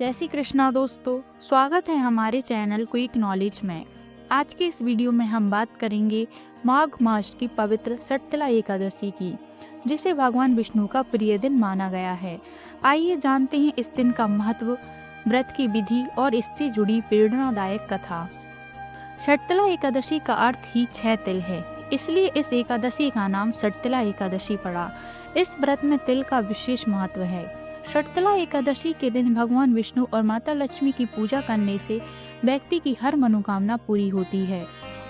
जय श्री कृष्णा दोस्तों, स्वागत है हमारे चैनल क्विक नॉलेज में। आज के इस वीडियो में हम बात करेंगे माघ मास की पवित्र सटतला एकादशी की, जिसे भगवान विष्णु का प्रिय दिन माना गया है। आइए जानते हैं इस दिन का महत्व, व्रत की विधि और इससे जुड़ी प्रेरणादायक कथा। सटतला एकादशी का अर्थ ही 6 तिल है, इसलिए इस एकादशी का नाम सटतला एकादशी पड़ा। इस व्रत में तिल का विशेष महत्व है। सटतला एकादशी के दिन भगवान विष्णु और माता लक्ष्मी की पूजा करने से व्यक्ति की हर मनोकामना पूरी होती है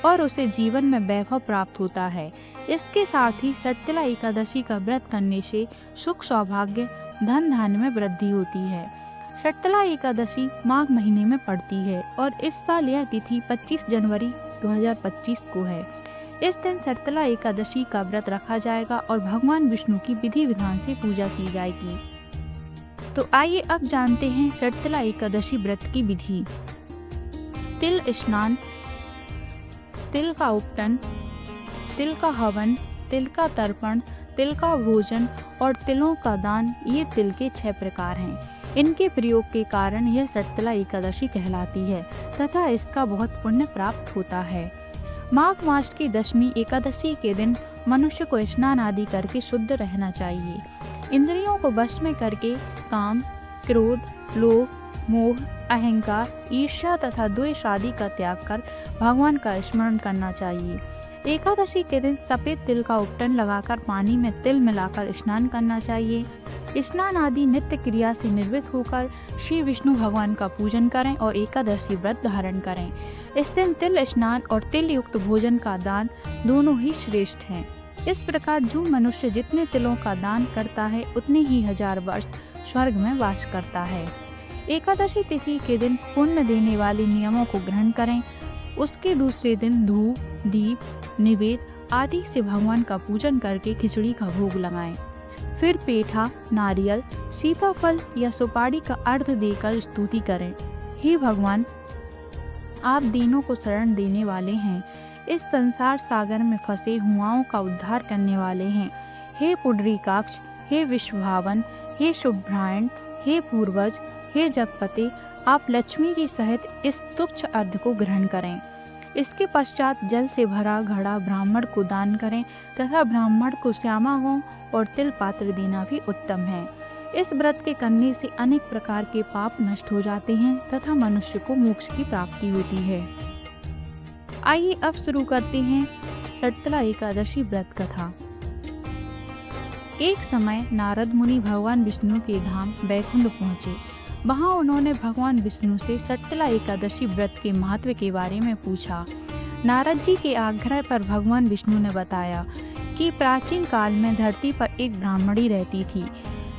और उसे जीवन में वैभव प्राप्त होता है। इसके साथ ही सटतला एकादशी का व्रत करने से सुख, सौभाग्य, धन धान्य में वृद्धि होती है। सटतला एकादशी माघ महीने में पड़ती है और इस साल यह तिथि 25 जनवरी 2025 को है। इस दिन सटतला एकादशी का व्रत रखा जाएगा और भगवान विष्णु की विधि विधान से पूजा की जाएगी। तो आइए अब जानते हैं सटतला एकादशी व्रत की विधि। तिल स्नान, तिल का उपटन, तिल का हवन, तिल का तर्पण, तिल का भोजन और तिलों का दान, ये तिल के 6 प्रकार हैं। इनके प्रयोग के कारण यह सटतला एकादशी कहलाती है तथा इसका बहुत पुण्य प्राप्त होता है। माघ मास की दशमी एकादशी के दिन मनुष्य को स्नान आदि करके शुद्ध रहना चाहिए। इंद्रियों को वश में करके काम, क्रोध, लोभ, मोह, अहंकार, ईर्ष्या तथा द्वेष आदि का त्याग कर भगवान का स्मरण करना चाहिए। एकादशी के दिन सफेद तिल का उपटन लगाकर पानी में तिल मिलाकर स्नान करना चाहिए। स्नान आदि नित्य क्रिया से निवृत्त होकर श्री विष्णु भगवान का पूजन करें और एकादशी व्रत धारण करें। इस दिन तिल स्नान और तिल युक्त भोजन का दान दोनों ही श्रेष्ठ हैं। इस प्रकार जो मनुष्य जितने तिलों का दान करता है उतने ही 1000 वर्ष स्वर्ग में वास करता है। एकादशी तिथि के दिन पुण्य देने वाले नियमों को ग्रहण करें। उसके दूसरे दिन धूप, दीप, निवेद आदि से भगवान का पूजन करके खिचड़ी का भोग लगाएं। फिर पेठा, नारियल, सीताफल या सुपारी का अर्घ देकर स्तुति करें। हे भगवान, आप दीनों को शरण देने वाले हैं, इस संसार सागर में फंसे हुआओं का उद्धार करने वाले हैं। हे पुंडरीकाक्ष, हे विश्वभावन, हे शुभ्रायण, हे पूर्वज, हे जगपते, आप लक्ष्मी जी सहित इस तुच्छ अर्घ को ग्रहण करें। इसके पश्चात जल से भरा घड़ा ब्राह्मण को दान करें तथा ब्राह्मण को श्यामा गौ और तिल पात्र देना भी उत्तम है। इस व्रत के करने से अनेक प्रकार के पाप नष्ट हो जाते हैं तथा मनुष्य को मोक्ष की प्राप्ति होती है। आइए अब शुरू करते हैं सटतला एकादशी व्रत कथा। एक समय नारद मुनि भगवान विष्णु के धाम बैकुंठ पहुँचे। वहाँ उन्होंने भगवान विष्णु से सटतला एकादशी व्रत के महत्व के बारे में पूछा। नारद जी के आग्रह पर भगवान विष्णु ने बताया कि प्राचीन काल में धरती पर एक ब्राह्मणी रहती थी।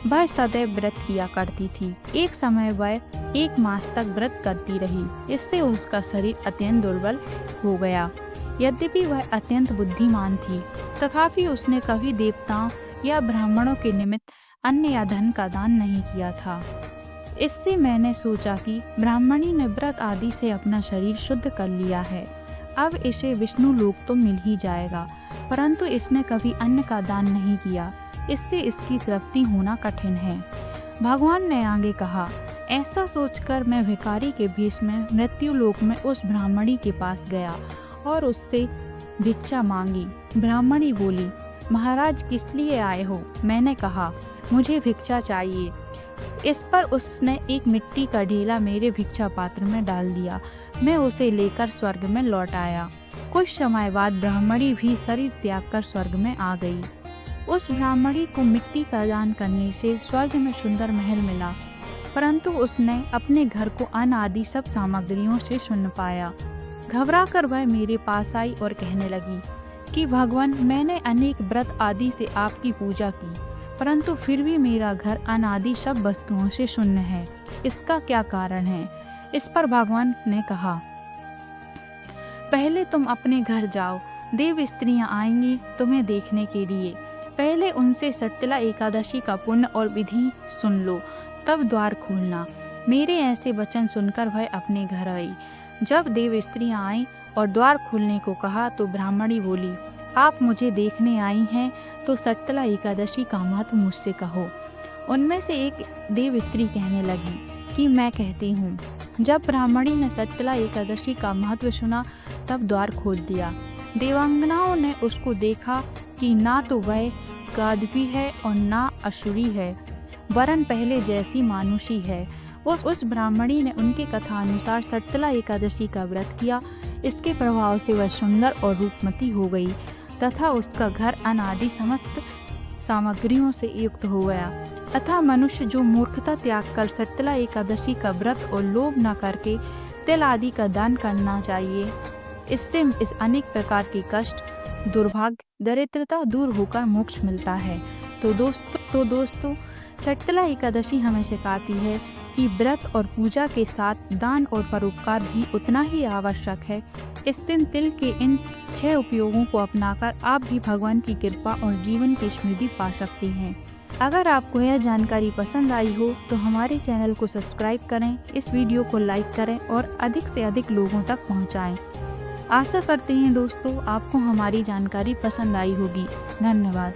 वह सदैव व्रत किया करती थी। एक समय वह 1 मास तक व्रत करती रही। इससे उसका शरीर अत्यंत दुर्बल हो गया। यद्यपि वह अत्यंत बुद्धिमान थी, तथापि उसने कभी देवताओं या ब्राह्मणों के निमित्त अन्न या धन का दान नहीं किया था। इससे मैंने सोचा कि ब्राह्मणी ने व्रत आदि से अपना शरीर शुद्ध कर लिया है, अब इसे विष्णु लोक तो मिल ही जाएगा, परंतु इसने कभी अन्न का दान नहीं किया, इससे इसकी तृप्ति होना कठिन है। भगवान ने आगे कहा, ऐसा सोचकर मैं भिखारी के भेष में मृत्यु लोक में उस ब्राह्मणी के पास गया और उससे भिक्षा मांगी। ब्राह्मणी बोली, महाराज किस लिए आए हो? मैंने कहा, मुझे भिक्षा चाहिए। इस पर उसने एक मिट्टी का ढेला मेरे भिक्षा पात्र में डाल दिया। मैं उसे लेकर स्वर्ग में लौट आया। कुछ समय बाद ब्राह्मणी भी शरीर त्याग कर स्वर्ग में आ गई। उस ब्राह्मणी को मिट्टी का दान करने से स्वर्ग में सुंदर महल मिला, परंतु उसने अपने घर को अन्न आदि सब सामग्रियों से शून्य पाया। घबराकर वह मेरे पास आई और कहने लगी कि भगवान, मैंने अनेक व्रत आदि से आपकी पूजा की, परंतु फिर भी मेरा घर अन्न आदि सब वस्तुओं से शून्य है। इसका क्या कारण है? इस पर भगवान ने कहा, पहले तुम अपने घर जाओ, देव स्त्रियां आएंगी तुम्हें देखने के लिए। पहले उनसे सटतला एकादशी का पुण्य और विधि सुन लो, तब द्वार खोलना। मेरे ऐसे वचन सुनकर वह अपने घर आई। जब देव स्त्रियां आईं और द्वार खोलने को कहा तो ब्राह्मणी बोली, आप मुझे देखने आई हैं तो सटतला एकादशी का महत्व मुझसे कहो। उनमें से एक देव स्त्री कहने लगी कि मैं कहती हूँ। जब ब्राह्मणी ने सटकला एकादशी का महत्व सुना तब द्वार खोल दिया। देवांगनाओं ने उसको देखा कि ना तो वह गाधवी है और ना असुरी है, वरन पहले जैसी मानुषी है। उस ब्राह्मणी ने उनकी कथा अनुसार सटकला एकादशी का व्रत किया। इसके प्रभाव से वह सुंदर और रूपमती हो गई तथा उसका घर अनादि समस्त सामग्रियों से युक्त हो गया। अतः मनुष्य जो मूर्खता त्याग कर सटकला एकादशी का व्रत और लोभ न करके तिल आदि का दान करना चाहिए। इससे इस अनेक प्रकार के कष्ट, दुर्भाग्य, दरिद्रता दूर होकर मोक्ष मिलता है। तो दोस्तों सटकला एकादशी हमें सिखाती है कि व्रत और पूजा के साथ दान और परोपकार भी उतना ही आवश्यक है। इस दिन तिल के इन 6 उपयोगों को अपनाकर आप भी भगवान की कृपा और जीवन की समृद्धि पा सकती हैं। अगर आपको यह जानकारी पसंद आई हो तो हमारे चैनल को सब्सक्राइब करें, इस वीडियो को लाइक करें और अधिक से अधिक लोगों तक पहुंचाएं। आशा करते हैं दोस्तों आपको हमारी जानकारी पसंद आई होगी। धन्यवाद।